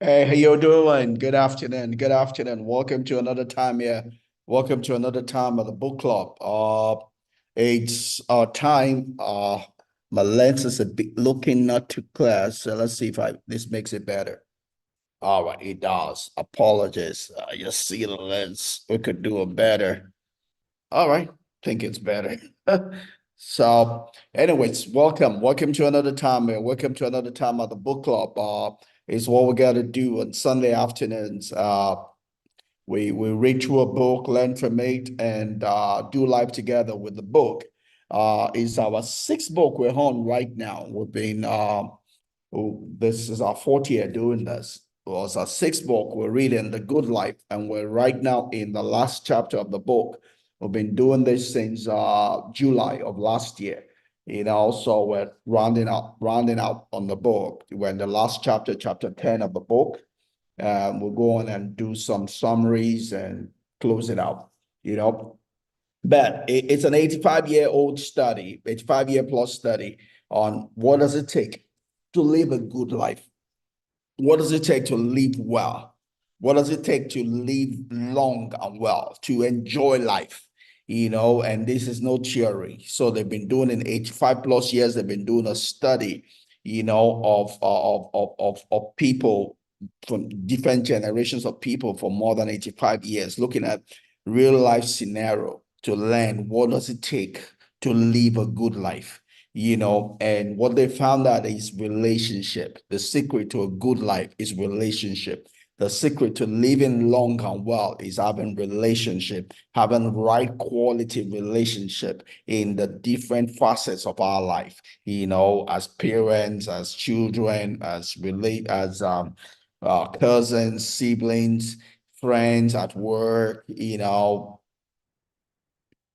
Hey, how you doing? Good afternoon. Good afternoon. Welcome to another time here. Welcome to another time of the book club. It's our time. My lens is a bit looking not too clear, so let's see if I this makes it better. All right, it does. Apologies. You see the lens. We could do it better. All right, think it's better. So, anyways, welcome to another time. Welcome to another time of the book club. Is what we got to do on Sunday afternoons. We read through a book, learn from it, and do life together with the book. It's our sixth book we're on right now. We've been this is our fourth year doing this. It was our sixth book. We're reading The Good Life, and we're right now in the last chapter of the book. We've been doing this since July of last year. So we're rounding out on the book. We're in the last chapter, chapter 10 of the book. We'll go on and do some summaries and close it out, you know. But it's an 85-year-old study, 85-year plus study on what does it take to live a good life? What does it take to live well? What does it take to live long and well, to enjoy life? And this is no theory. So they've been doing in 85 plus years, they've been doing a study, of people from different generations of people for more than 85 years, looking at real life scenario to learn what does it take to live a good life. And what they found out is relationship. The secret to a good life is relationship. The secret to living long and well is having relationship, having right quality relationship in the different facets of our life, as parents, as children, as cousins, siblings, friends at work,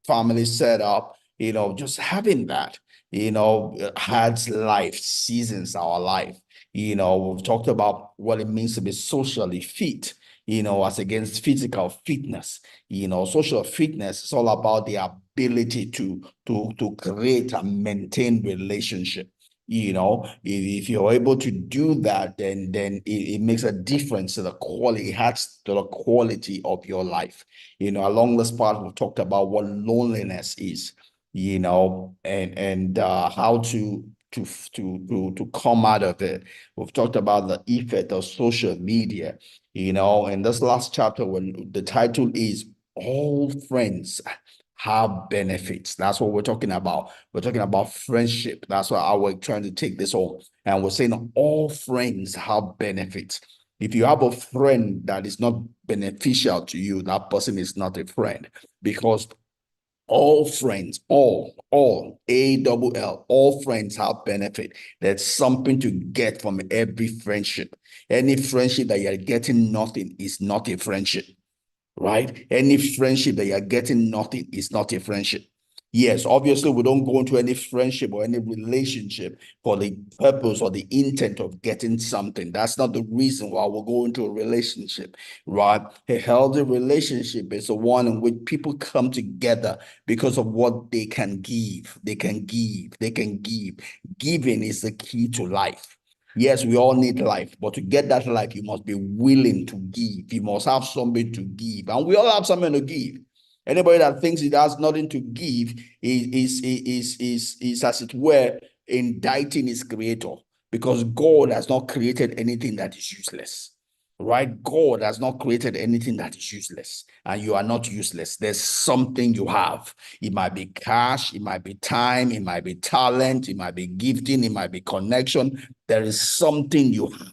family setup, just having that, adds life, seasons our life. We've talked about what it means to be socially fit, as against physical fitness. Social fitness is all about the ability to create and maintain relationship. If you're able to do that, then it makes a difference to the quality, it adds to the quality of your life. Along this part, we've talked about what loneliness is, and how to come out of it. We've talked about the effect of social media, in this last chapter, when the title is All Friends Have Benefits. That's what we're talking about. We're talking about friendship. That's why I was trying to take this on. And we're saying all friends have benefits. If you have a friend that is not beneficial to you, that person is not a friend, because all friends, all friends have benefit. There's something to get from every friendship. Any friendship that you're getting nothing is not a friendship, right? Any friendship that you're getting nothing is not a friendship. Yes, obviously, we don't go into any friendship or any relationship for the purpose or the intent of getting something. That's not the reason why we're going to a relationship, right? A healthy relationship is the one in which people come together because of what they can give. They can give. They can give. Giving is the key to life. Yes, we all need life, but to get that life, you must be willing to give. You must have something to give, and we all have something to give. Anybody that thinks it has nothing to give is as it were indicting his creator, because God has not created anything that is useless. Right? God has not created anything that is useless, and you are not useless. There's something you have. It might be cash, it might be time, it might be talent, it might be gifting, it might be connection. There is something you have.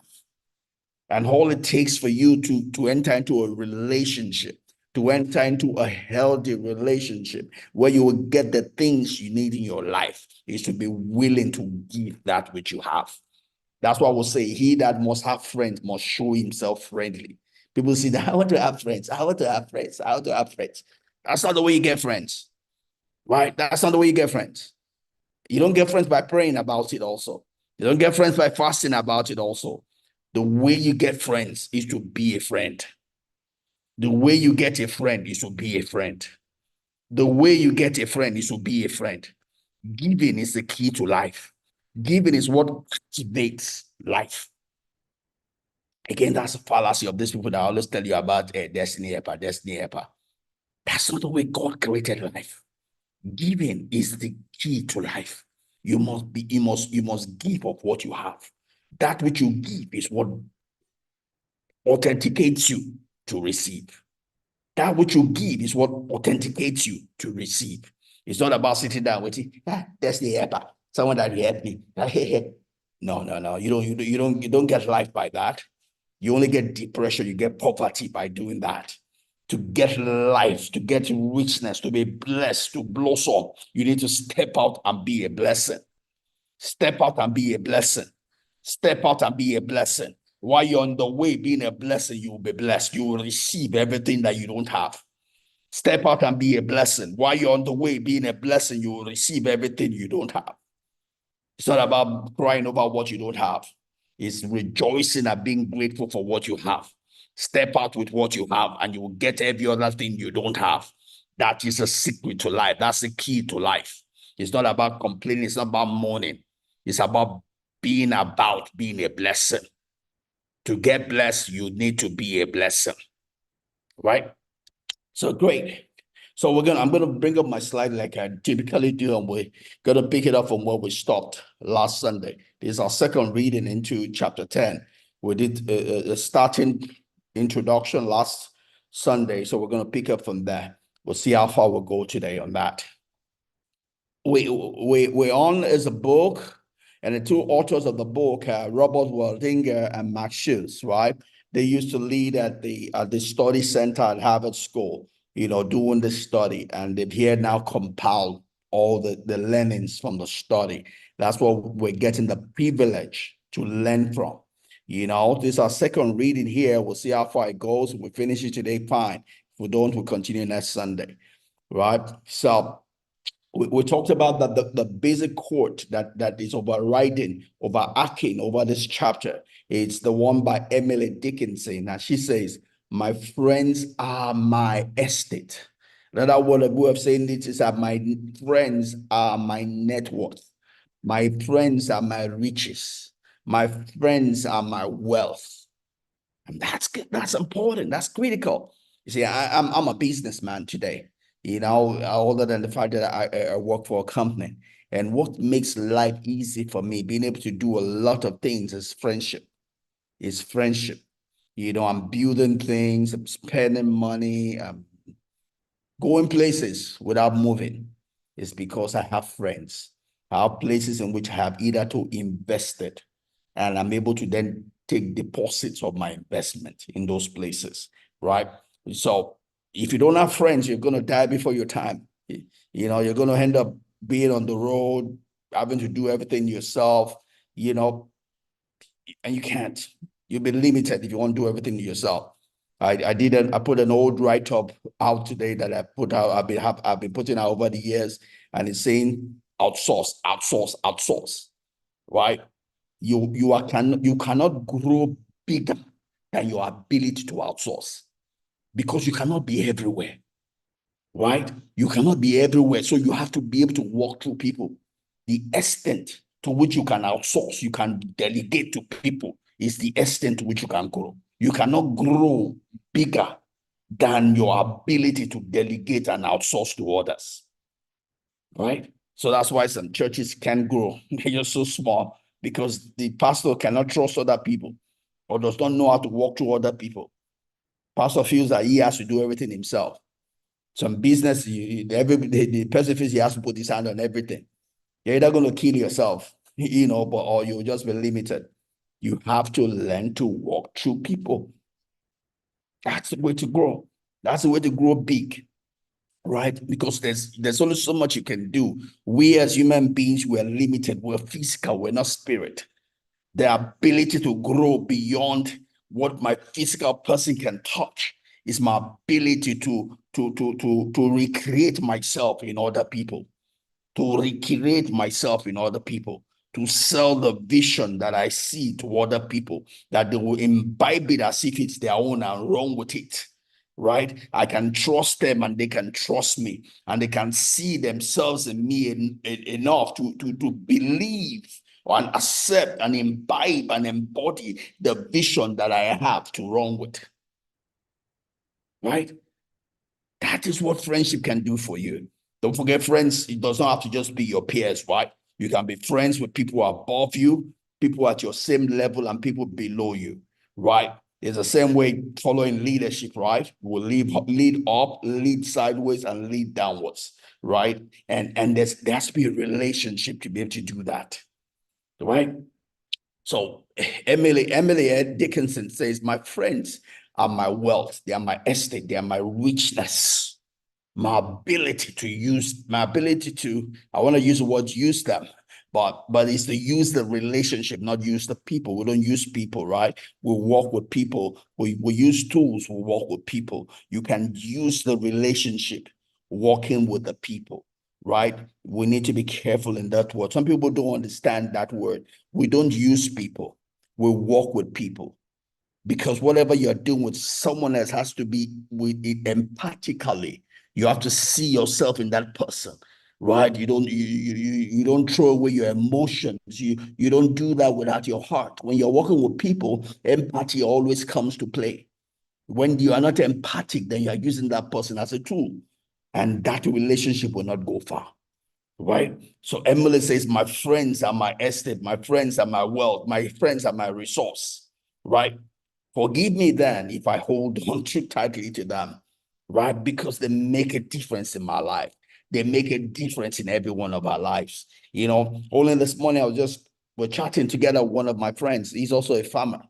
And all it takes for you to enter into a relationship, to enter into a healthy relationship where you will get the things you need in your life, is to be willing to give that which you have. That's why we'll say, he that must have friends must show himself friendly. People say that I want to have friends. I want to have friends. I want to have friends. That's not the way you get friends, right? That's not the way you get friends. You don't get friends by praying about it also. You don't get friends by fasting about it also. The way you get friends is to be a friend. The way you get a friend is to be a friend. The way you get a friend is to be a friend. Giving is the key to life. Giving is what activates life. Again, that's a fallacy of these people that always tell you about destiny helper, destiny helper. That's not the way God created life. Giving is the key to life. You must give of what you have. That which you give is what authenticates you to receive. That which you give is what authenticates you to receive. It's not about sitting down waiting. That's the helper. Someone that helped me. No. You don't get life by that. You only get depression. You get poverty by doing that. To get life, to get richness, to be blessed, to blossom, you need to step out and be a blessing. Step out and be a blessing. Step out and be a blessing. While you're on the way being a blessing, you will be blessed. You will receive everything that you don't have. Step out and be a blessing. While you're on the way being a blessing, you will receive everything you don't have. It's not about crying over what you don't have. It's rejoicing and being grateful for what you have. Step out with what you have and you will get every other thing you don't have. That is a secret to life. That's the key to life. It's not about complaining. It's not about mourning. It's about being a blessing. To get blessed, you need to be a blessing. Right? So great. So I'm gonna bring up my slide like I typically do, and we're gonna pick it up from where we stopped last Sunday. This is our second reading into chapter 10. We did a starting introduction last Sunday, so we're gonna pick up from there. We'll see how far we'll go today on that. We're on as a book, and the two authors of the book are Robert Waldinger and Marc Schulz, right? They used to lead at the study center at Harvard School, doing the study, and they've here now compiled all the learnings from the study. That's what we're getting the privilege to learn from. This is our second reading here. We'll see how far it goes. If we finish it today, fine. If we don't, we'll continue next Sunday, right? So we talked about that the basic quote that is overarching over this chapter. It's the one by Emily Dickinson, and she says, "My friends are my estate." Another way of saying it is that my friends are my net worth. My friends are my riches. My friends are my wealth. And that's important. That's critical. You see, I'm a businessman today, other than the fact that I work for a company. And what makes life easy for me, being able to do a lot of things, is friendship. Is friendship. I'm building things, I'm spending money, I'm going places without moving. It's because I have friends. I have places in which I have either to invested, and I'm able to then take deposits of my investment in those places, right? So if you don't have friends, you're going to die before your time. You're going to end up being on the road, having to do everything yourself, and you can't. You'll be limited if you want to do everything yourself. I put an old write-up out today that I put out. I've been putting out over the years, and it's saying outsource, outsource, outsource, right? You cannot grow bigger than your ability to outsource, because you cannot be everywhere, right? You cannot be everywhere. So you have to be able to walk through people. The extent to which you can outsource, you can delegate to people, is the extent to which you can grow. You cannot grow bigger than your ability to delegate and outsource to others, right? So that's why some churches can't grow. They're just so small, because the pastor cannot trust other people or does not know how to walk through other people. Pastor feels that he has to do everything himself. Some business, the person feels he has to put his hand on everything. You're either going to kill yourself, or you'll just be limited. You have to learn to walk through people. That's the way to grow. That's the way to grow big, right? Because there's only so much you can do. We as human beings, we're limited. We're physical. We're not spirit. The ability to grow beyond what my physical person can touch is my ability to recreate myself in other people, to sell the vision that I see to other people, that they will imbibe it as if it's their own and run with it, right? I can trust them and they can trust me, and they can see themselves in me enough to believe and accept and imbibe and embody the vision that I have to run with. Right? That is what friendship can do for you. Don't forget, friends, it does not have to just be your peers, right? You can be friends with people above you, people at your same level, and people below you, right? It's the same way following leadership, right? We'll lead up, lead sideways, and lead downwards, right? And there has to be a relationship to be able to do that, right? So Emily Dickinson says, my friends are my wealth, they are my estate, they are my richness, my ability to, I want to use the word use them, but it's to use the relationship, not use the people. We don't use people, right? We work with people. We use tools, we work with people. You can use the relationship working with the people, right? We need to be careful in that word. Some people don't understand that word. We don't use people. We work with people. Because whatever you're doing with someone else has to be with it empathically. You have to see yourself in that person, right? You don't throw away your emotions. You don't do that without your heart. When you're working with people, empathy always comes to play. When you are not empathic, then you are using that person as a tool, and that relationship will not go far. Right? So Emily says, my friends are my estate, my friends are my wealth, my friends are my resource. Right? Forgive me then if I hold on too tightly to them, right? Because they make a difference in my life. They make a difference in every one of our lives. Only this morning we're chatting together with one of my friends. He's also a farmer,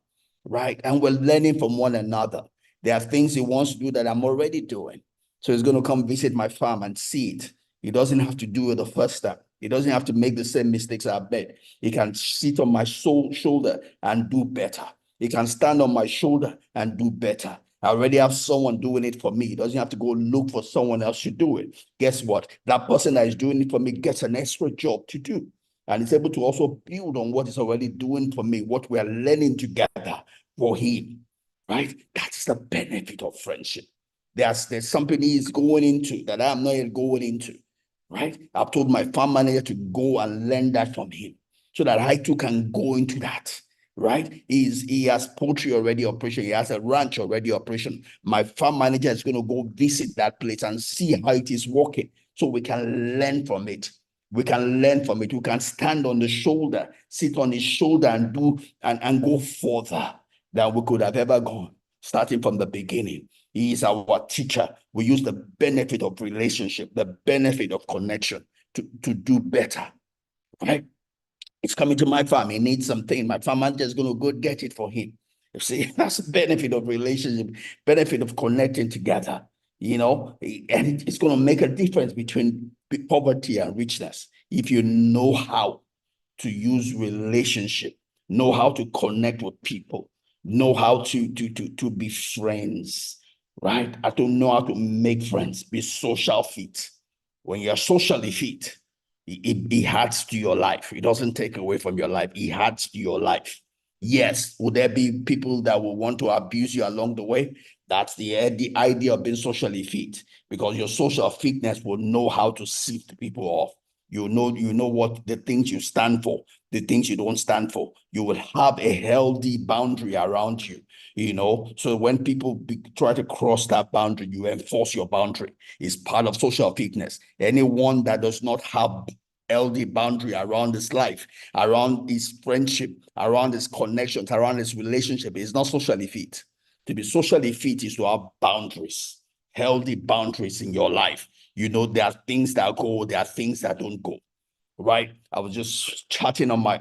right? And we're learning from one another. There are things he wants to do that I'm already doing. So he's going to come visit my farm and see it. He doesn't have to do it the first time. He doesn't have to make the same mistakes I made. He can sit on my shoulder and do better. He can stand on my shoulder and do better. I already have someone doing it for me. He doesn't have to go look for someone else to do it. Guess what? That person that is doing it for me gets an extra job to do. And is able to also build on what he's already doing for me, what we are learning together for him. Right? That's the benefit of friendship. There's something he's going into that I'm not yet going into. Right? I've told my farm manager to go and learn that from him so that I too can go into that. Right? He has poultry already operation. He has a ranch already operation. My farm manager is going to go visit that place and see how it is working so we can learn from it. We can learn from it. We can stand on the shoulder, sit on his shoulder and do and go further than we could have ever gone, starting from the beginning. He is our teacher. We use the benefit of relationship, the benefit of connection to do better. Right? It's coming to my farm. He needs something. My farm manager is going to go get it for him. You see, that's the benefit of relationship, benefit of connecting together, and it's going to make a difference between poverty and richness. If you know how to use relationship, know how to connect with people, know how to be friends, right? I don't know how to make friends, be social fit. When you're socially fit, it adds to your life. It doesn't take away from your life. It adds to your life. Yes, will there be people that will want to abuse you along the way? That's the idea of being socially fit, because your social fitness will know how to sift people off. You know what the things you stand for, the things you don't stand for. You will have a healthy boundary around you, so when people try to cross that boundary, you enforce your boundary. It's part of social fitness. Anyone that does not have healthy boundary around his life, around his friendship, around his connections, around his relationship, is not socially fit. To be socially fit is to have boundaries, healthy boundaries in your life. There are things that go, there are things that don't go. Right? I was just chatting on my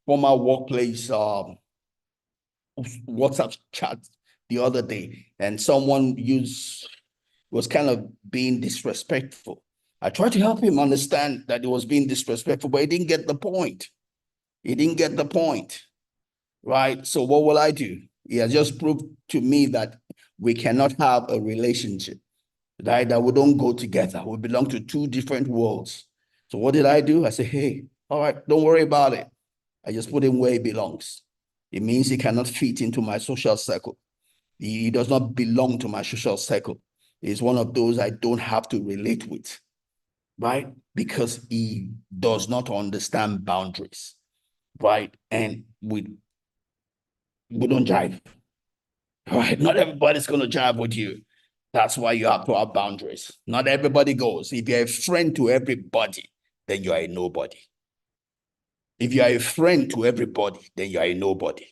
former workplace WhatsApp chat the other day, and someone was kind of being disrespectful. I tried to help him understand that he was being disrespectful, but he didn't get the point. He didn't get the point, right? So what will I do? He has just proved to me that we cannot have a relationship, right? That we don't go together. We belong to two different worlds. So what did I do? I said, hey, all right, don't worry about it. I just put him where he belongs. It means he cannot fit into my social circle. He does not belong to my social circle. He's one of those I don't have to relate with. right? Because he does not understand boundaries, right? And we don't jive, right? Not everybody's going to jive with you. That's why you have to have boundaries. Not everybody goes. If you're a friend to everybody, then you are a nobody. If you are a friend to everybody, then you are a nobody.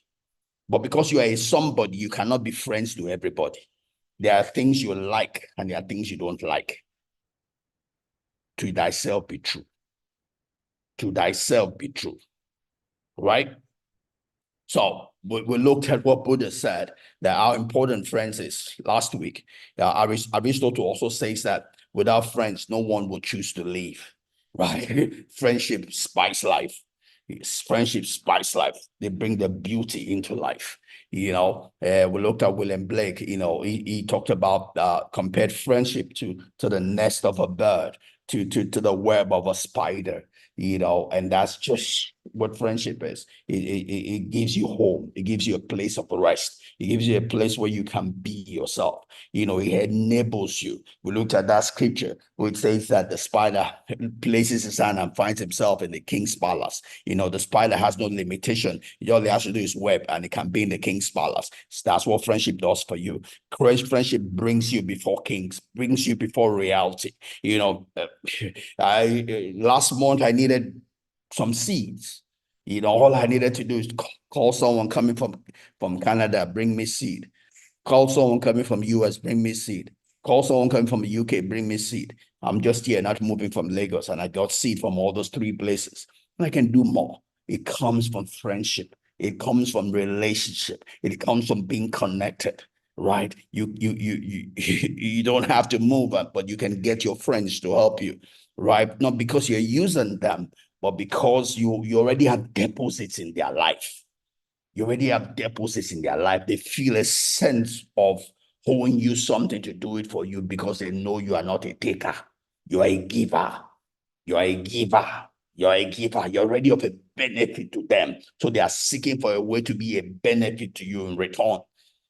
But because you are a somebody, you cannot be friends to everybody. There are things you like and there are things you don't like. To thyself be true. To thyself be true. Right? So we looked at what Buddha said, that how important friends is last week. Aristotle also says that without friends, no one would choose to live. Right? Friendship spice life. Friendship spice life. They bring the beauty into life. We looked at William Blake. He talked about compared friendship to the nest of a bird, to the web of a spider. And that's just what friendship is. It gives you home. It gives you a place of rest. It gives you a place where you can be yourself. It enables you. We looked at that scripture which says that the spider places his hand and finds himself in the king's palace. The spider has no limitation. All he has to do is web and it can be in the king's palace. So that's what friendship does for you. Friendship brings you before kings, brings you before reality. I last month I needed some seeds. All I needed to do is call someone coming from Canada, bring me seed. Call someone coming from US, bring me seed. Call someone coming from the UK, bring me seed. I'm just here, not moving from Lagos, and I got seed from all those three places. And I can do more. It comes from friendship. It comes from relationship. It comes from being connected, right? You don't have to move, but you can get your friends to help you, right? Not because you're using them, but because you already have deposits in their life. You already have deposits in their life. They feel a sense of owing you something to do it for you because they know you are not a taker. You are a giver. You are a giver. You are a giver. You're already of a benefit to them. So they are seeking for a way to be a benefit to you in return.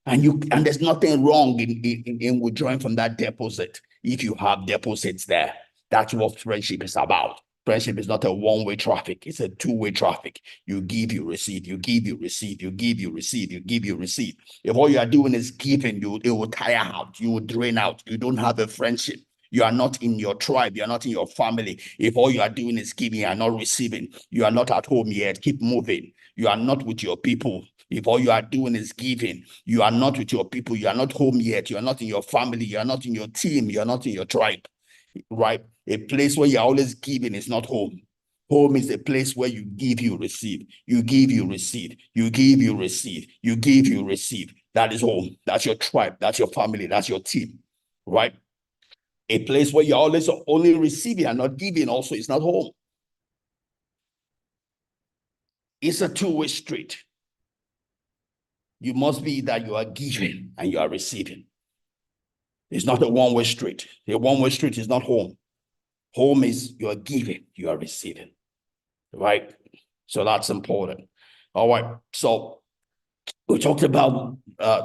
And there's nothing wrong in withdrawing from that deposit if you have deposits there. That's what friendship is about. Friendship is not a one-way traffic, it's a two-way traffic. You give, you receive, you give, you receive, you give, you receive, you give, you receive. If all you are doing is giving, it will tire out, you will drain out. You don't have a friendship. You are not in your tribe, you are not in your family. If all you are doing is giving, you are not receiving, you are not at home yet, keep moving. You are not with your people. If all you are doing is giving, you are not with your people, you are not home yet, you are not in your family, you are not in your team, you are not in your tribe, right? A place where you're always giving is not home. Home is a place where you give, you receive. You give, you receive. You give, you receive. You give, you receive. That is home. That's your tribe. That's your family. That's your team, right? A place where you're always only receiving and not giving also is not home. It's a two-way street. You must be that you are giving and you are receiving. It's not a one-way street. A one-way street is not home. Home is you are giving, you are receiving, right? So that's important. All right. So we talked about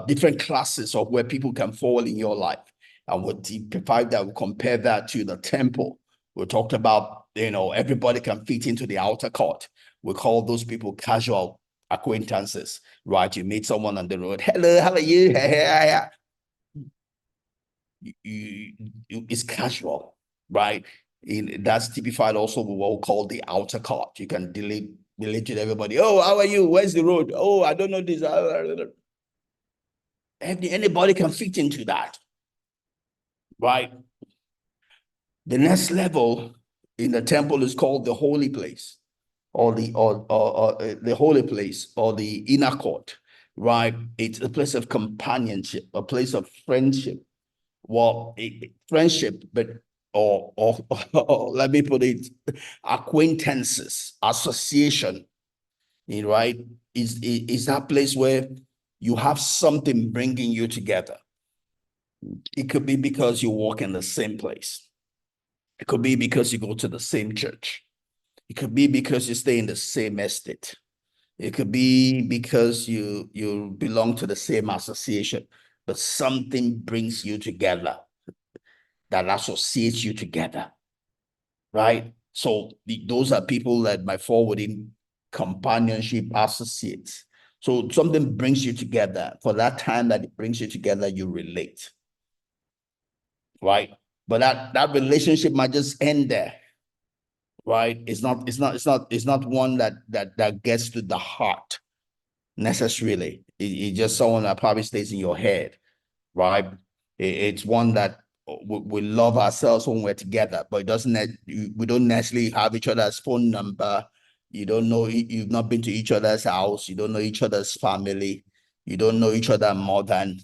different classes of where people can fall in your life. And we depict that, we compare that to the temple. We talked about, everybody can fit into the outer court. We call those people casual acquaintances, right? You meet someone on the road. Hello, how are you? It's casual, right? That's typified also with what we call the outer court. You can relate to everybody. Oh, how are you? Where's the road? Oh, I don't know this. Anybody can fit into that, right? The next level in the temple is called the holy place, or the holy place, or the inner court, right? It's a place of companionship, a place of friendship. Well, friendship, but or let me put it, acquaintances, association, right? Is that place where you have something bringing you together. It could be because you walk in the same place. It could be because you go to the same church. It could be because you stay in the same estate. It could be because you belong to the same association, but something brings you together, that associates you together. right? So those are people that might fall within companionship associates. So something brings you together. For that time that it brings you together, you relate, right? But that relationship might just end there, right? It's not one that gets to the heart necessarily. It's just someone that probably stays in your head, right? It's one that we love ourselves when we're together, but it doesn't. We don't necessarily have each other's phone number. You don't know. You've not been to each other's house. You don't know each other's family. You don't know each other more than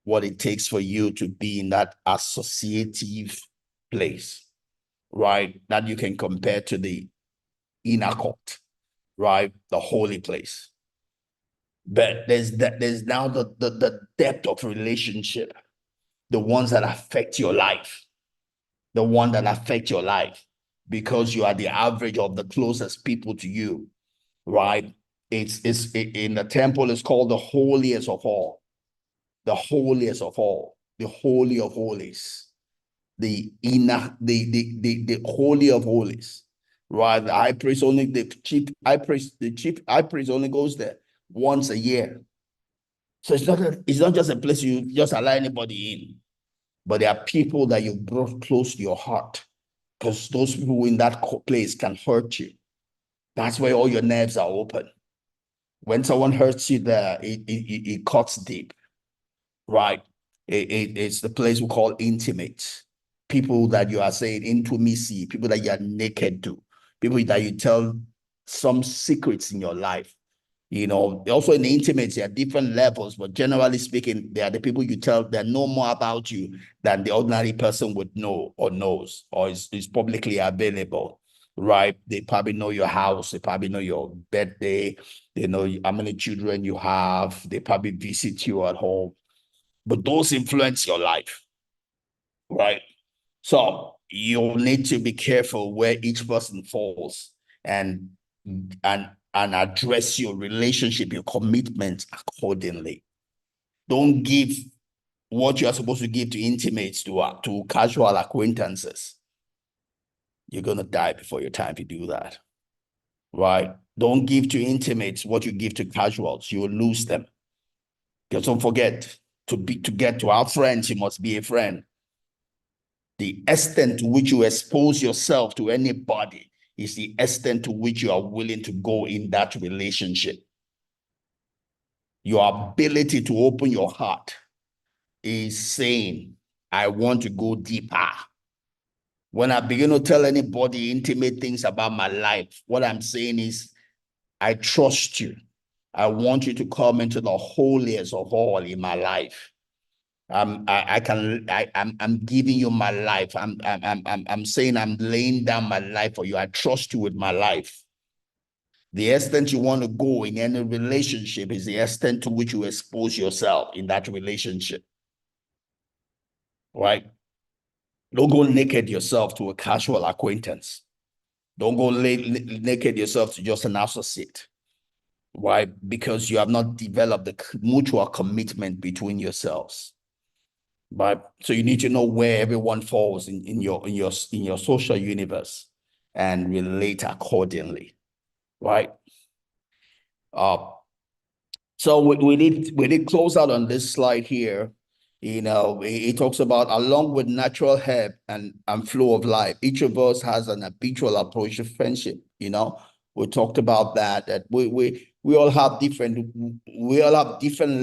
what it takes for you to be in that associative place, right? That you can compare to the inner court, right? The holy place. But there's now the depth of relationship, the ones that affect your life, the one that affect your life, because you are the average of the closest people to you, right? In the temple, it's called the holiest of all, the holiest of all, the holy of holies, the inner, the holy of holies, right? The high priest only, the chief high priest only goes there once a year. So it's not just a place you just allow anybody in, but there are people that you brought close to your heart, because those people in that place can hurt you. That's where all your nerves are open. When someone hurts you there, it cuts deep, right? It's the place we call intimate. People that you are saying intimacy, people that you are naked to, people that you tell some secrets in your life. Also in the intimacy at different levels, but generally speaking, they are the people you tell that know more about you than the ordinary person would know or knows, or is publicly available, right? They probably know your house, they probably know your birthday, they know how many children you have, they probably visit you at home, but those influence your life, right? So you'll need to be careful where each person falls, and and address your relationship, your commitment accordingly. Don't give what you are supposed to give to intimates to casual acquaintances. You're gonna die before your time to do that, right? Don't give to intimates what you give to casuals. You will lose them. Because don't forget, to get to our friends, you must be a friend. The extent to which you expose yourself to anybody is the extent to which you are willing to go in that relationship. Your ability to open your heart is saying, I want to go deeper. When I begin to tell anybody intimate things about my life, what I'm saying is, I trust you. I want you to come into the holiest of all in my life. I'm giving you my life. I'm saying I'm laying down my life for you. I trust you with my life. The extent you want to go in any relationship is the extent to which you expose yourself in that relationship, right? Don't go naked yourself to a casual acquaintance. Don't go naked yourself to just an associate, right? Because you have not developed the mutual commitment between yourselves. But so you need to know where everyone falls in your social universe and relate accordingly, right? Uh, so we did close out on this slide here. It talks about along with natural help and flow of life, each of us has an habitual approach to friendship. We talked about that we all have different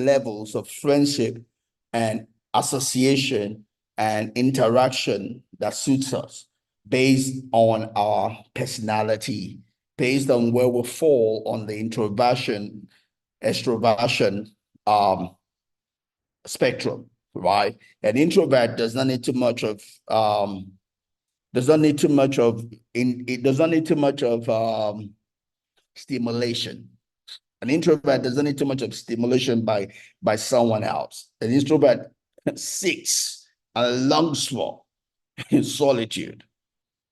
levels of friendship and association and interaction that suits us based on our personality, based on where we fall on the introversion extroversion spectrum, right? An introvert does not need too much of does not need too much of it does not need too much of stimulation. An introvert doesn't need too much of stimulation by someone else. An introvert seeks and longs for solitude,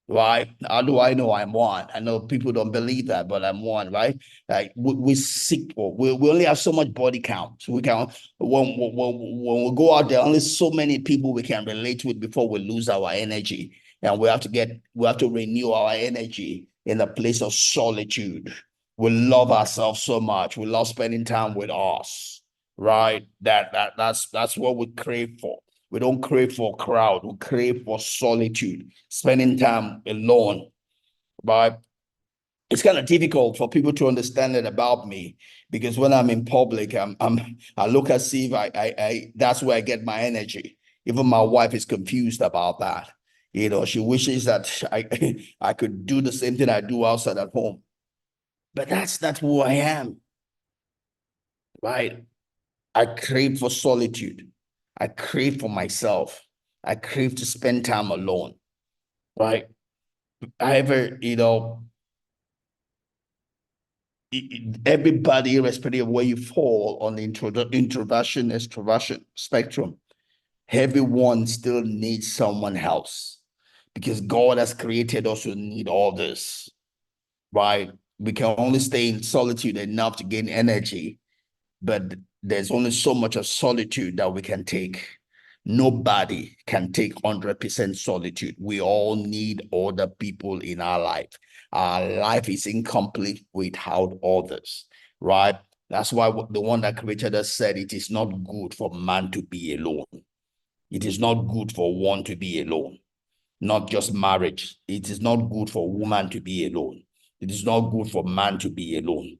right? How do I know I'm one? I know people don't believe that, but I'm one, right? Like we seek for, we only have so much body count. So we can, when we go out there, only so many people we can relate with before we lose our energy. And we have to renew our energy in a place of solitude. We love ourselves so much. We love spending time with us, right? That's what we crave for. We don't crave for crowd. We crave for solitude, spending time alone, right? It's kind of difficult for people to understand it about me because when I'm in public, I look as if that's where I get my energy. Even my wife is confused about that. She wishes that I could do the same thing I do outside at home. But that's who I am, right? I crave for solitude. I crave for myself. I crave to spend time alone, right? However, everybody, irrespective of where you fall on the introversion, extroversion spectrum, everyone still needs someone else because God has created us to need all this, right? We can only stay in solitude enough to gain energy, but there's only so much of solitude that we can take. Nobody can take 100% solitude. We all need other people in our life. Our life is incomplete without others, right? That's why the one that created us said it is not good for man to be alone. It is not good for one to be alone, not just marriage. It is not good for woman to be alone. It is not good for man to be alone,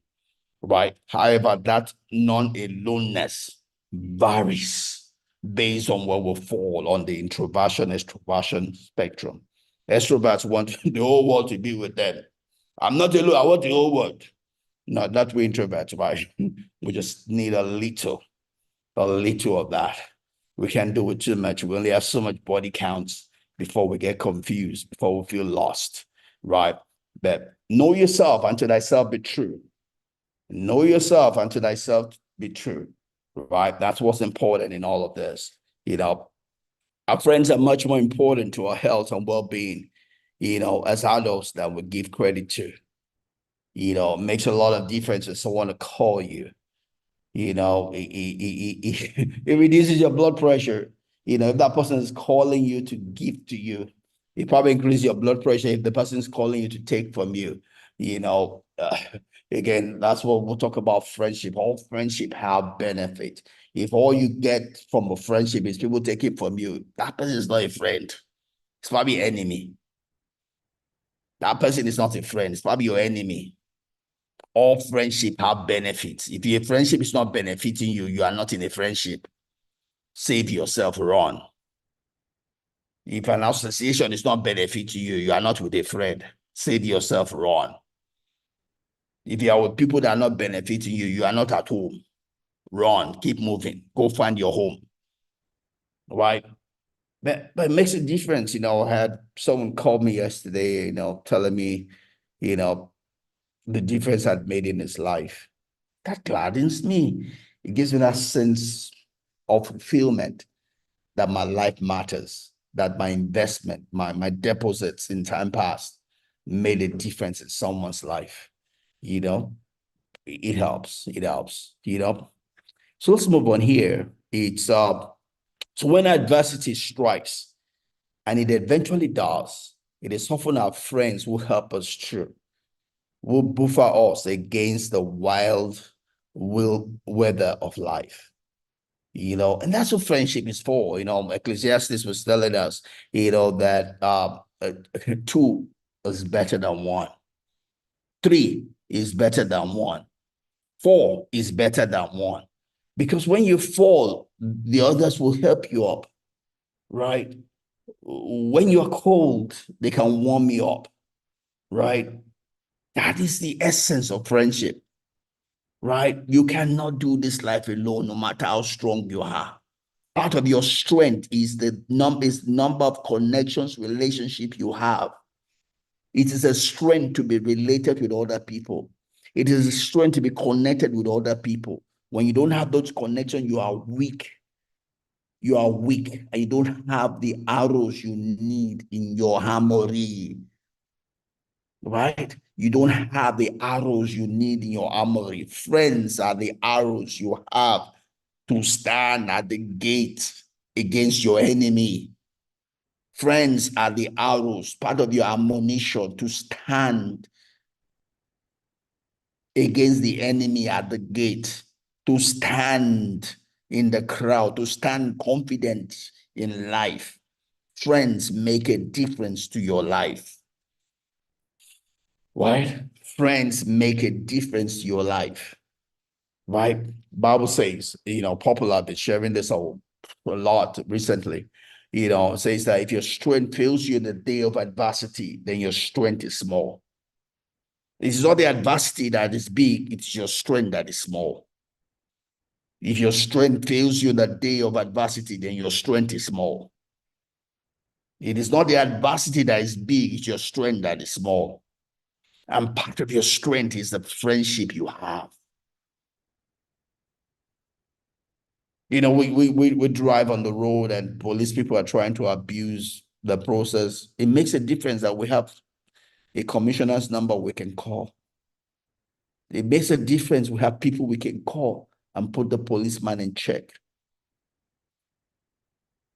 right? However, that non-aloneness varies based on where we fall on the introversion, extroversion spectrum. Extroverts want the whole world to be with them. I'm not alone, I want the whole world. No, that we introverts, right? We just need a little of that. We can't do it too much. We only have so much body counts before we get confused, before we feel lost, right? But know yourself unto thyself be true. Know yourself unto thyself be true, right? That's what's important in all of this. Our friends are much more important to our health and well-being, as adults than we give credit to. It makes a lot of difference if someone to call you. It reduces your blood pressure. If that person is calling you to give to you, it probably increases your blood pressure if the person is calling you to take from you. You know, uh, Again, that's what we'll talk about friendship. All friendship have benefit. If all you get from a friendship is people taking from you, that person is not a friend. It's probably an enemy. That person is not a friend. It's probably your enemy. All friendship have benefits. If your friendship is not benefiting you, you are not in a friendship. Save yourself, run. If an association is not benefiting you, you are not with a friend. Save yourself, run. If you are with people that are not benefiting you, you are not at home. Run, keep moving, go find your home. Right? But it makes a difference. I had someone call me yesterday, telling me, the difference I'd made in his life. That gladdens me. It gives me that sense of fulfillment that my life matters, that my investment, my deposits in time past made a difference in someone's life. It helps. It helps. So let's move on here. So when adversity strikes, and it eventually does, it is often our friends who help us through, who buffer us against the wild will weather of life. And that's what friendship is for. Ecclesiastes was telling us, that two is better than one, three is better than one, four is better than one. Because when you fall, the others will help you up, right? When you're cold, they can warm you up, right? That is the essence of friendship, right? You cannot do this life alone, no matter how strong you are. Part of your strength is the number of connections, relationship you have. It is a strength to be related with other people. It is a strength to be connected with other people. When you don't have those connections, you are weak. You are weak and you don't have the arrows you need in your armory, right? You don't have the arrows you need in your armory. Friends are the arrows you have to stand at the gate against your enemy. Friends are the arrows, part of your ammunition to stand against the enemy at the gate, to stand in the crowd, to stand confident in life. Friends make a difference to your life. Right? Friends make a difference to your life. Right? Bible says, popular, I've been sharing this a lot recently. Says that if your strength fails you in the day of adversity, then your strength is small. It's not the adversity that is big, it's your strength that is small. If your strength fails you in the day of adversity, then your strength is small. It is not the adversity that is big, it's your strength that is small. And part of your strength is the friendship you have. We drive on the road and police people are trying to abuse the process. It makes a difference that we have a commissioner's number we can call. It makes a difference we have people we can call and put the policeman in check.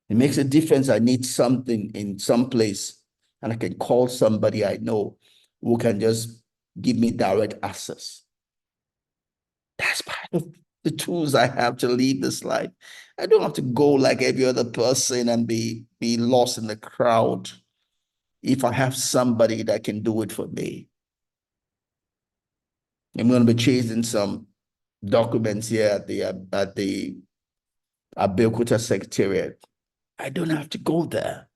It makes a difference. I need something in some place and I can call somebody I know who can just give me direct access. That's part of the tools I have to lead this life. I don't have to go like every other person and be lost in the crowd if I have somebody that can do it for me. I'm going to be chasing some documents here at the Abeokuta Secretariat. I don't have to go there.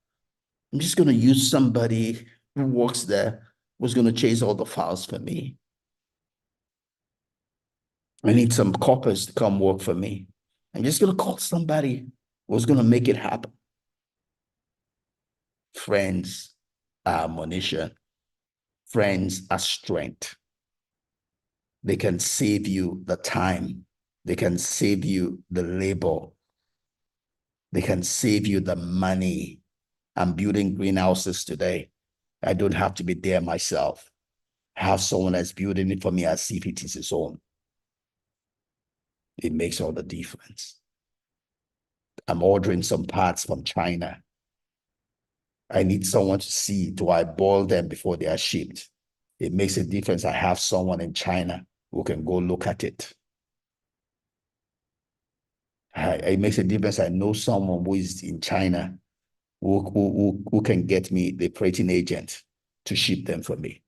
I'm just going to use somebody who works there who's going to chase all the files for me. I need some coppers to come work for me. I'm just going to call somebody who's going to make it happen. Friends are ammunition. Friends are strength. They can save you the time. They can save you the labor. They can save you the money. I'm building greenhouses today. I don't have to be there myself. I have someone that's building it for me as if it is his own. It makes all the difference. I'm ordering some parts from China. I need someone to see, do I boil them before they are shipped? It makes a difference. I have someone in China who can go look at it. It makes a difference. I know someone who is in China who can get me the freighting agent to ship them for me.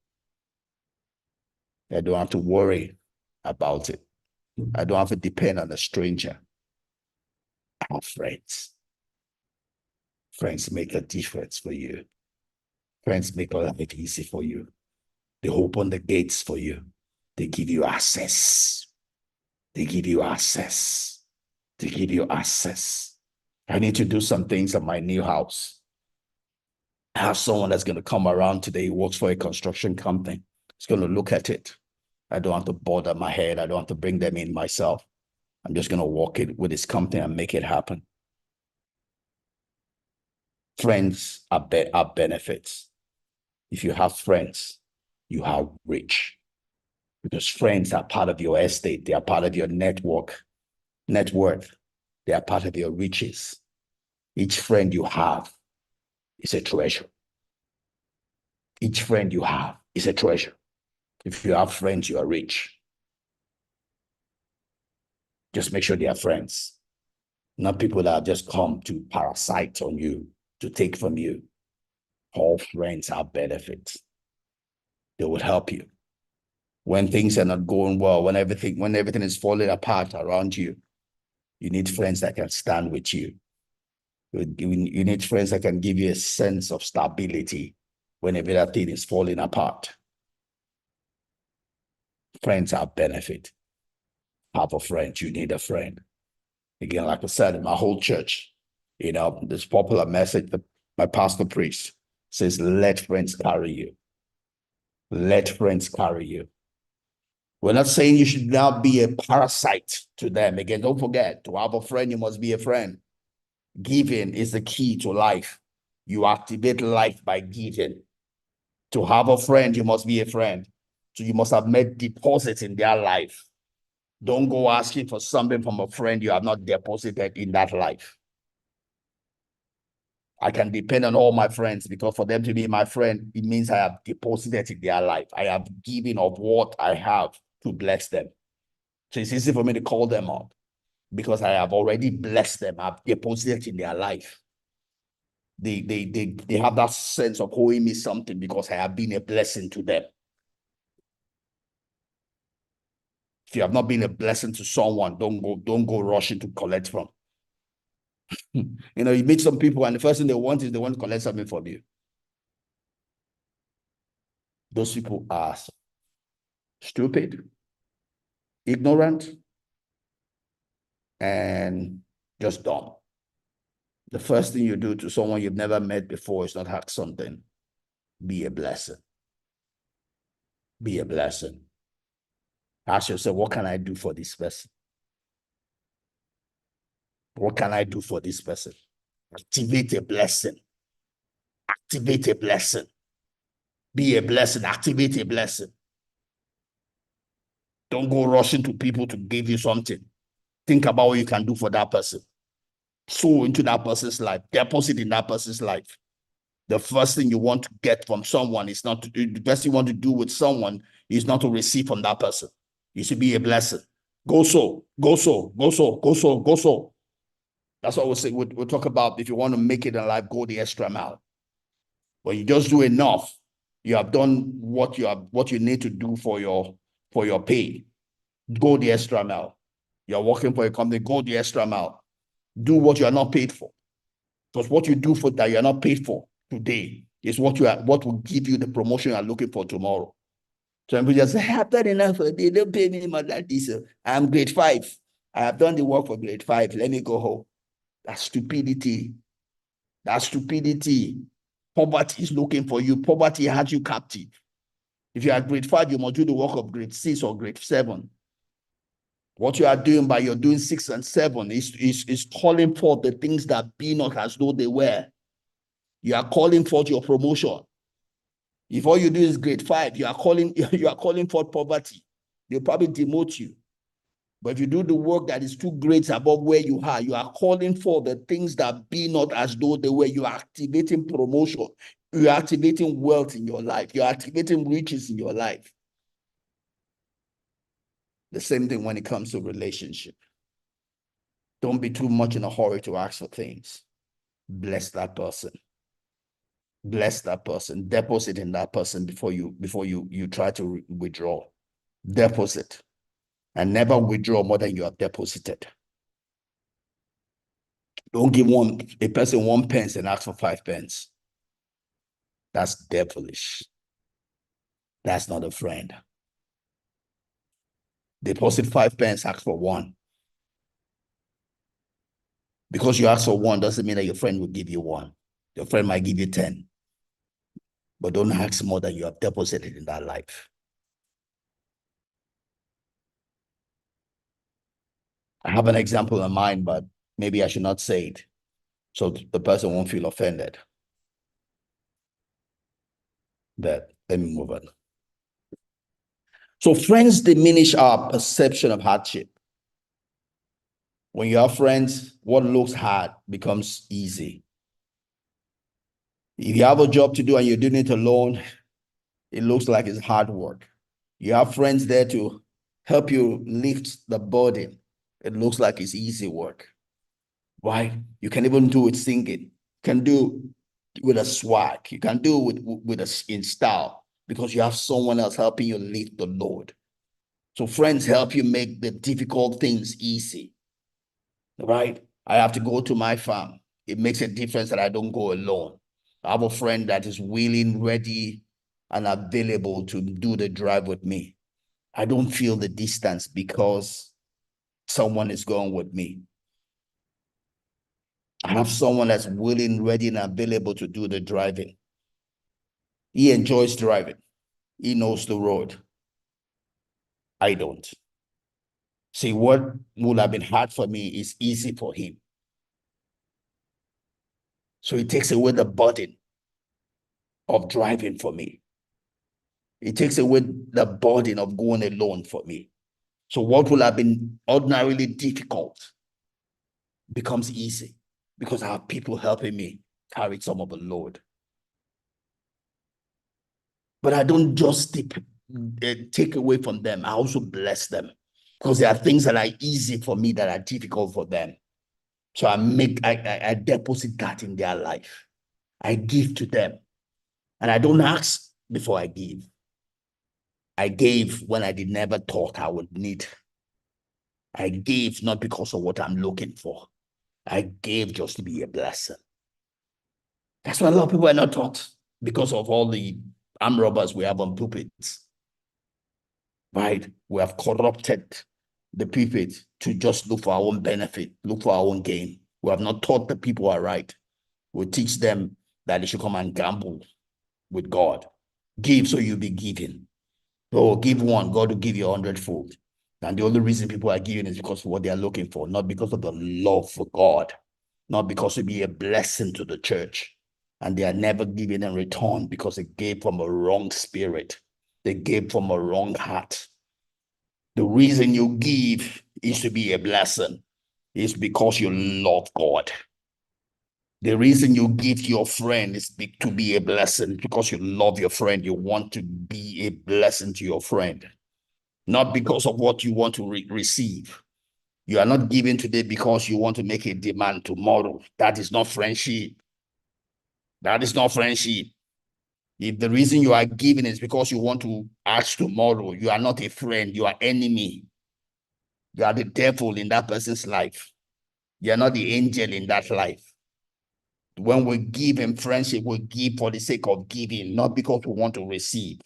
I don't have to worry about it. I don't have to depend on a stranger. I have friends. Friends make a difference for you. Friends make life easy for you. They open the gates for you. They give you access. They give you access. They give you access. I need to do some things at my new house. I have someone that's going to come around today. He works for a construction company. He's going to look at it. I don't have to bother my head. I don't have to bring them in myself. I'm just going to walk it with his company and make it happen. Friends are benefits. If you have friends, you are rich. Because friends are part of your estate. They are part of your net worth. They are part of your riches. Each friend you have is a treasure. Each friend you have is a treasure. If you have friends, you are rich. Just make sure they are friends, not people that have just come to parasite on you, to take from you. All friends have benefits. They will help you. When things are not going well, when everything is falling apart around you, you need friends that can stand with you. You need friends that can give you a sense of stability when everything is falling apart. Friends have benefit. Have a friend, you need a friend. Again, like I said, in my whole church, this popular message that my pastor preached says, let friends carry you. Let friends carry you. We're not saying you should now be a parasite to them. Again, don't forget, to have a friend, you must be a friend. Giving is the key to life. You activate life by giving. To have a friend, you must be a friend. So you must have made deposits in their life. Don't go asking for something from a friend you have not deposited in that life. I can depend on all my friends, because for them to be my friend, it means I have deposited in their life. I have given of what I have to bless them. So it's easy for me to call them up because I have already blessed them. I've deposited in their life. They have that sense of owing me something because I have been a blessing to them. If you have not been a blessing to someone, don't go rushing to collect from. You know, you meet some people and the first thing they want is they want to collect something from you. Those people are stupid, ignorant, and just dumb. The first thing you do to someone you've never met before is not ask something. Be a blessing. Be a blessing. Ask yourself, what can I do for this person? What can I do for this person? Activate a blessing. Activate a blessing. Be a blessing. Activate a blessing. Don't go rushing to people to give you something. Think about what you can do for that person. Sow into that person's life. Deposit in that person's life. The first thing you want to get from someone is not to do, the best you want to do with someone is not to receive from that person. You should be a blessing. Go so, go so, go so, go so, go so. That's what we'll say. We'll talk about if you want to make it in life, go the extra mile. But you just do enough. You have done what you need to do for your pay. Go the extra mile. You're working for a company, go the extra mile. Do what you are not paid for. Because what you do for that you are not paid for today is what will give you the promotion you are looking for tomorrow. So people just say, I have done enough. They don't pay me more than this. I'm grade 5. I have done the work for grade 5. Let me go home. That's stupidity. That's stupidity. Poverty is looking for you. Poverty has you captive. If you are grade 5, you must do the work of grade 6 or grade 7. What you are doing by you're doing 6 and 7 is calling for the things that be not as though they were. You are calling for your promotion. If all you do is grade 5, you are calling for poverty. They'll probably demote you. But if you do the work that is 2 grades above where you are calling for the things that be not as though they were. You are activating promotion. You are activating wealth in your life. You are activating riches in your life. The same thing when it comes to relationship. Don't be too much in a hurry to ask for things. Bless that person. Bless that person. Deposit in that person before you try to withdraw. Deposit. And never withdraw more than you have deposited. Don't give a person 1 pence and ask for 5 pence. That's devilish. That's not a friend. Deposit 5 pence, ask for 1. Because you ask for 1 doesn't mean that your friend will give you 1. Your friend might give you 10. But don't ask more than you have deposited in that life. I have an example in mind, but maybe I should not say it, so the person won't feel offended. But let me move on. So friends diminish our perception of hardship. When you have friends, what looks hard becomes easy. If you have a job to do and you're doing it alone, it looks like it's hard work. You have friends there to help you lift the burden. It looks like it's easy work. Why? You can even do it singing. You can do it with a swag. You can do it in style because you have someone else helping you lift the load. So friends help you make the difficult things easy, right? I have to go to my farm. It makes a difference that I don't go alone. I have a friend that is willing, ready, and available to do the drive with me. I don't feel the distance because someone is going with me. I have someone that's willing, ready, and available to do the driving. He enjoys driving. He knows the road. I don't. See, what would have been hard for me is easy for him. So it takes away the burden of driving for me. It takes away the burden of going alone for me. So what would have been ordinarily difficult becomes easy because I have people helping me. carried some of the load. But I don't just take away from them. I also bless them, because there are things that are easy for me that are difficult for them. So I deposit that in their life. I give to them. And I don't ask before I give. I gave when I did never thought I would need. I gave not because of what I'm looking for. I gave just to be a blessing. That's why a lot of people are not taught, because of all the armed robbers we have on pulpits. Right? We have corrupted the pulpit to just look for our own benefit, look for our own gain. We have not taught the people are right. We teach them that they should come and gamble with God. Give so you'll be giving. Oh, give one, God will give you 100-fold. And the only reason people are giving is because of what they are looking for, not because of the love for God, not because it be a blessing to the church. And they are never giving in return because they gave from a wrong spirit. They gave from a wrong heart. The reason you give is to be a blessing. It's because you love God. The reason you give your friend is to be a blessing, because you love your friend. You want to be a blessing to your friend, not because of what you want to receive. You are not giving today because you want to make a demand tomorrow. That is not friendship. That is not friendship. If the reason you are giving is because you want to ask tomorrow, you are not a friend, you are enemy. You are the devil in that person's life. You are not the angel in that life. When we give in friendship, we give for the sake of giving, not because we want to receive.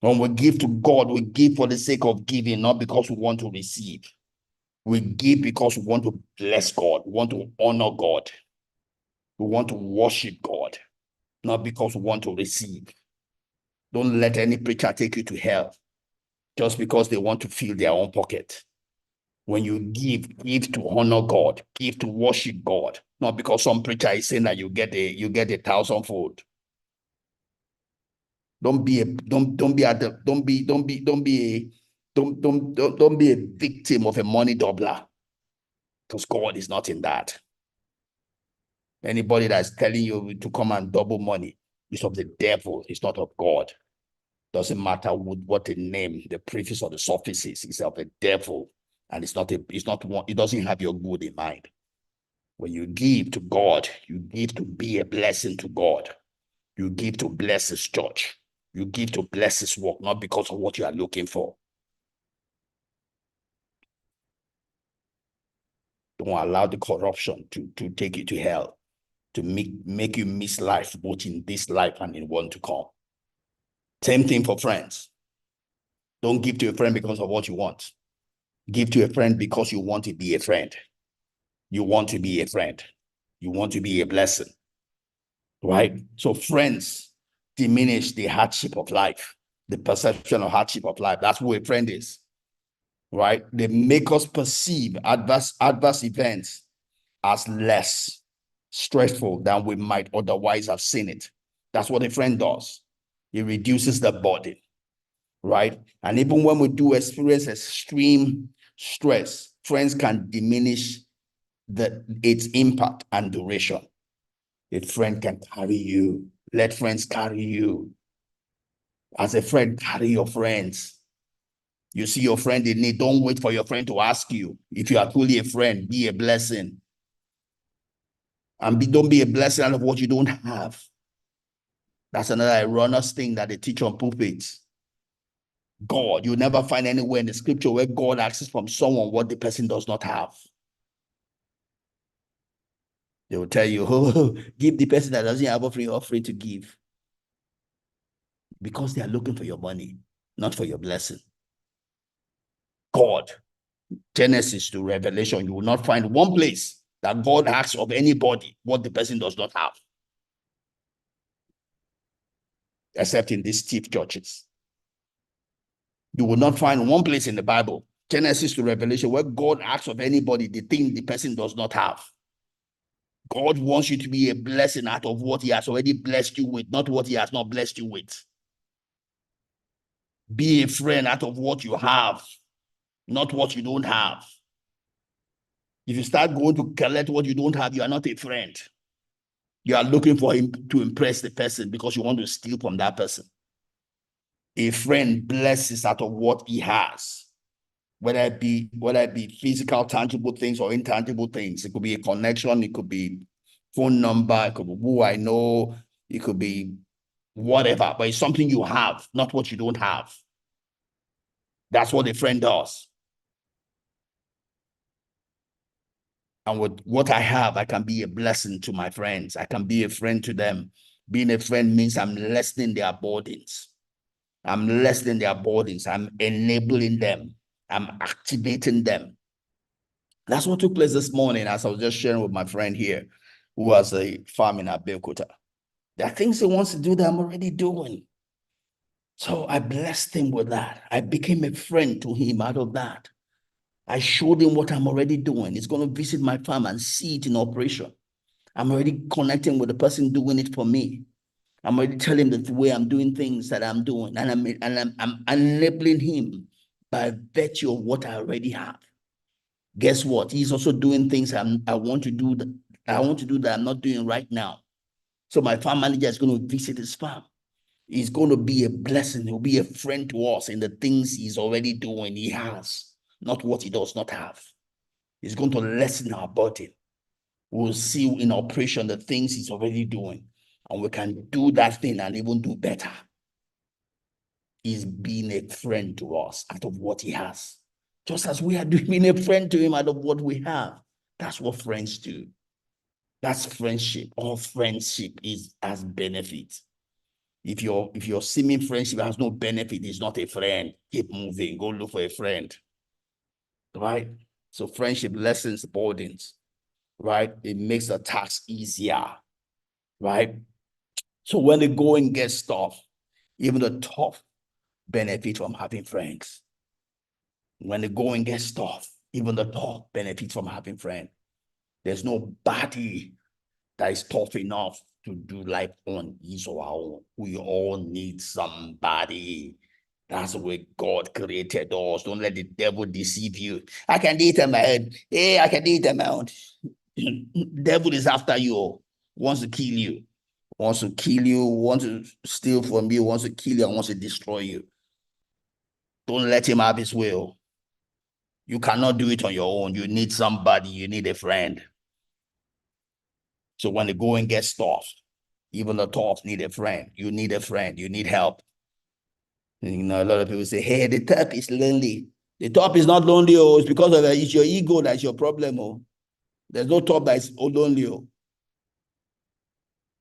When we give to God, we give for the sake of giving, not because we want to receive. We give because we want to bless God, we want to honor God, we want to worship God, not because we want to receive. Don't let any preacher take you to hell just because they want to fill their own pocket. When you give to honor God, give to worship God, not because some preacher is saying that you get a 1,000-fold. Don't be a victim of a money doubler, because God is not in that. Anybody that's telling you to come and double money is of the devil, it's not of God. Doesn't matter what the name, the preface or the suffix is, it's of the devil, and it's not one, it doesn't have your good in mind. When you give to God, you give to be a blessing to God. You give to bless his church. You give to bless his work, not because of what you are looking for. Don't allow the corruption to take you to hell, to make you miss life, both in this life and in one to come. Same thing for friends. Don't give to a friend because of what you want. Give to a friend because you want to be a friend. You want to be a friend. You want to be a blessing. Right? So friends diminish the hardship of life, the perception of hardship of life. That's who a friend is. Right? They make us perceive adverse events as less stressful than we might otherwise have seen it. That's what a friend does. It reduces the burden, right? And even when we do experience extreme stress, friends can diminish its impact and duration. A friend can carry you. Let friends carry you. As a friend, carry your friends. You see your friend in need, don't wait for your friend to ask you. If you are truly a friend, be a blessing. And don't be a blessing out of what you don't have. That's another erroneous thing that they teach on pulpits. God, you'll never find anywhere in the scripture where God asks from someone what the person does not have. They will tell you, oh, give the person that doesn't have offering to give. Because they are looking for your money, not for your blessing. God, Genesis to Revelation, you will not find one place that God asks of anybody what the person does not have. Except in these chief churches. You will not find one place in the Bible, Genesis to Revelation, where God asks of anybody the thing the person does not have. God wants you to be a blessing out of what he has already blessed you with, not what he has not blessed you with. Be a friend out of what you have, not what you don't have. If you start going to collect what you don't have, you are not a friend. You are looking for him to impress the person because you want to steal from that person. A friend blesses out of what he has, whether it be physical, tangible things or intangible things. It could be a connection, it could be phone number, it could be who I know, it could be whatever, but it's something you have, not what you don't have. That's what a friend does. And with what I have, I can be a blessing to my friends. I can be a friend to them. Being a friend means I'm lessening their burdens. I'm lessening their burdens. I'm enabling them. I'm activating them. That's what took place this morning as I was just sharing with my friend here who has a farm in Abeokuta. There are things he wants to do that I'm already doing. So I blessed him with that. I became a friend to him out of that. I showed him what I'm already doing. He's going to visit my farm and see it in operation. I'm already connecting with the person doing it for me. I'm already telling him the way I'm doing things that I'm doing, and I'm enabling him by virtue of what I already have. Guess what? He's also doing things I want to do that I'm not doing right now. So my farm manager is going to visit his farm. He's going to be a blessing. He'll be a friend to us in the things he's already doing. He has, not what he does not have. He's going to lessen our burden. We'll see in operation the things he's already doing, and we can do that thing and even do better. He's being a friend to us out of what he has, just as we are being a friend to him out of what we have. That's what friends do. That's friendship. All friendship has benefit. If your seeming friendship has no benefit, it's not a friend. Keep moving. Go look for a friend. Right? So friendship lessens burdens. Right? It makes the task easier. Right? So when the going gets tough, even the tough benefit from having friends. When the going gets tough, even the tough benefit from having friends. There's nobody that is tough enough to do life on his or our own. We all need somebody. That's the way God created us. Don't let the devil deceive you. I can do it on my head. Hey, I can do it on my own. Devil is after you, wants to kill you, wants to kill you, wants to steal from you, wants to kill you, and wants to destroy you. Don't let him have his will. You cannot do it on your own. You need somebody. You need a friend. So when the going gets tough, even the tough need a friend. You need a friend. You need help. And, a lot of people say, hey, the top is lonely. The top is not lonely. Oh, it's because of it's your ego that's your problem. Oh, there's no top that is lonely. Oh.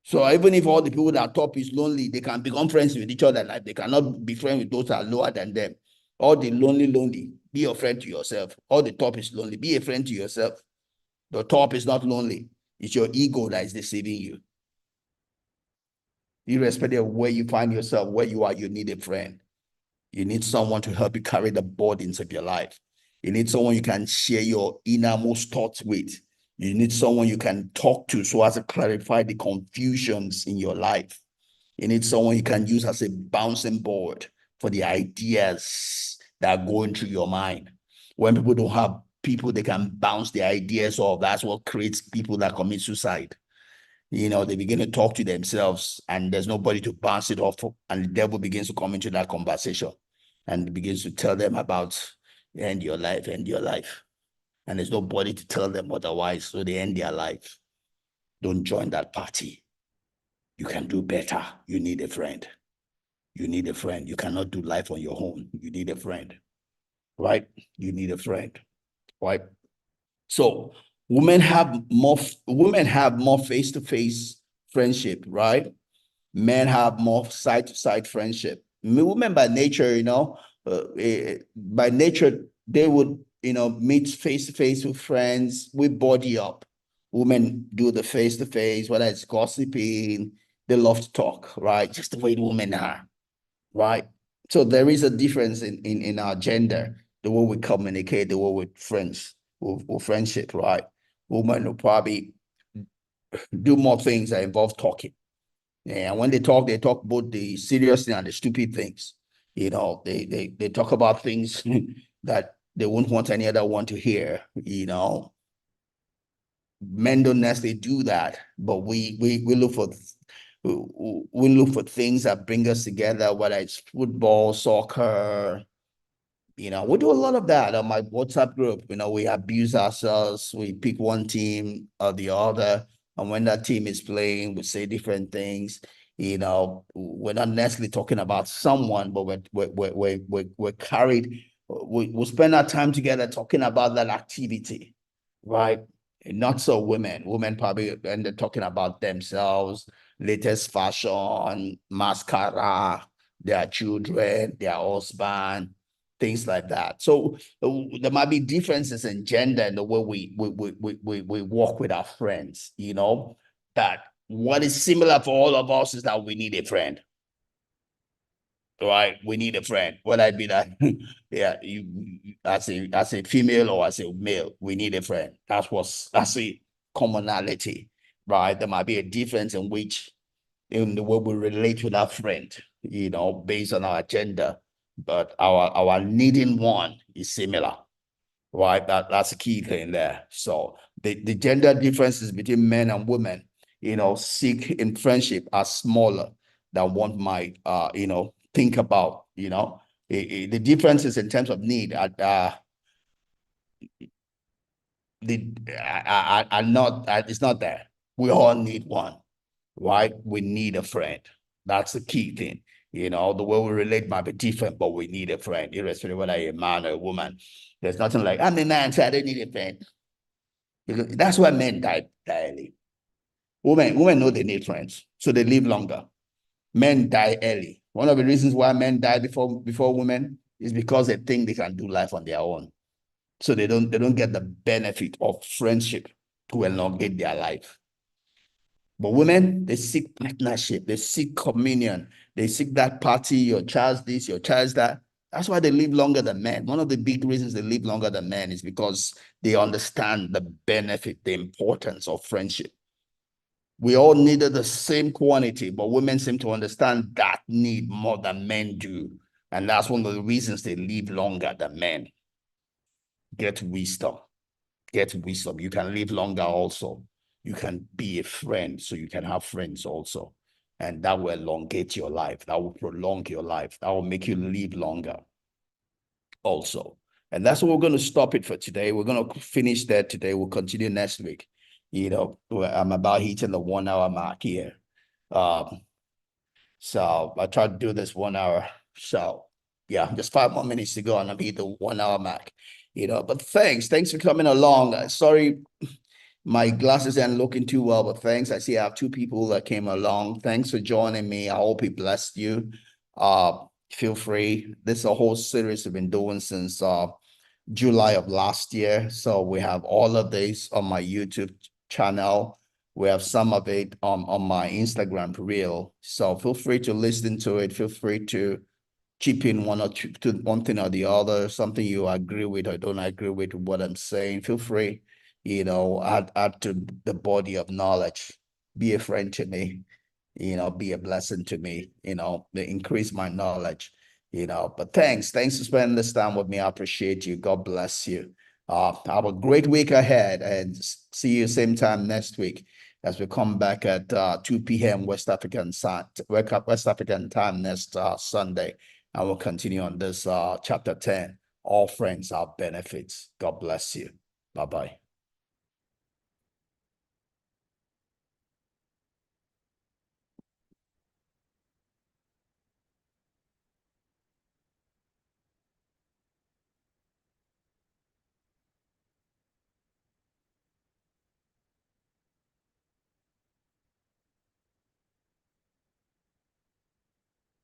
So even if all the people that are top is lonely, they can become friends with each other. Like they cannot be friends with those that are lower than them. All the lonely, be a friend to yourself. All the top is lonely, be a friend to yourself. The top is not lonely. It's your ego that is deceiving you. Irrespective of where you find yourself, where you are, you need a friend. You need someone to help you carry the burdens of your life. You need someone you can share your innermost thoughts with. You need someone you can talk to so as to clarify the confusions in your life. You need someone you can use as a bouncing board for the ideas that are going through your mind. When people don't have people they can bounce the ideas off, that's what creates people that commit suicide. They begin to talk to themselves and there's nobody to bounce it off, and the devil begins to come into that conversation and begins to tell them about end your life. And there's nobody to tell them otherwise, so they end their life. Don't join that party. You can do better. You need a friend. You need a friend. You cannot do life on your own. You need a friend, right? You need a friend, right? So women have more face-to-face friendship, right? Men have more side-to-side friendship. Women by nature, by nature, they would, meet face-to-face with friends, with body up. Women do the face-to-face, whether it's gossiping, they love to talk, right? Just the way the women are, right? So there is a difference in our gender, the way we communicate, the way with friends, with friendship, right? Women will probably do more things that involve talking. Yeah, and when they talk both the serious and the stupid things. They talk about things that they wouldn't want any other one to hear. men don't necessarily do that, but we look for we look for things that bring us together, whether it's football, soccer. We do a lot of that on my WhatsApp group. We abuse ourselves. We pick one team or the other. And when that team is playing, we say different things. We're not necessarily talking about someone, but we're carried. We spend our time together talking about that activity, right? And not so women. Women probably end up talking about themselves, latest fashion, mascara, their children, their husband, things like that. So there might be differences in gender in the way we walk with our friends, that what is similar for all of us is that we need a friend. Right? We need a friend. Whether it be that, yeah, you as a female or as a male, we need a friend. That's a commonality, right? There might be a difference in the way we relate with our friend, based on our gender, but our needing one is similar, right? That's a key thing there. So the gender differences between men and women, seek in friendship are smaller than one might think about. The differences in terms of need are not it's not there. We all need one, right? We need a friend. That's the key thing. The way we relate might be different, but we need a friend, irrespective of whether you're a man or a woman. There's nothing like, I'm a man, so I don't need a friend. That's why men die early. Women know they need friends, so they live longer. Men die early. One of the reasons why men die before women is because they think they can do life on their own. So they don't get the benefit of friendship to elongate their life. But women, they seek partnership, they seek communion, they seek that party, your child's this, your child's that. That's why they live longer than men. One of the big reasons they live longer than men is because they understand the benefit, the importance of friendship. We all needed the same quantity, but women seem to understand that need more than men do. And that's one of the reasons they live longer than men. Get wisdom. Get wisdom. You can live longer also. You can be a friend, so you can have friends also. And that will elongate your life. That will prolong your life. That will make you live longer also. And that's what we're going to stop it for today. We're going to finish there today. We'll continue next week. I'm about hitting the 1 hour mark here. So I tried to do this 1 hour. So yeah, just 5 more minutes to go and I'll be the 1 hour mark. But thanks for coming along. Sorry, my glasses aren't looking too well, but thanks. I see I have 2 people that came along. Thanks for joining me. I hope it blessed you. Feel free. This is a whole series we've been doing since July of last year. So we have all of this on my YouTube channel. We have some of it on my Instagram reel. So feel free to listen to it. Feel free to chip in one thing or the other, something you agree with or don't agree with what I'm saying. Feel free, add to the body of knowledge. Be a friend to me, be a blessing to me, increase my knowledge, but thanks for spending this time with me. I appreciate you. God bless you. Have a great week ahead and see you same time next week as we come back at 2 p.m. West African time next Sunday. And we'll continue on this chapter 10, All Friends Have Benefits. God bless you. Bye-bye.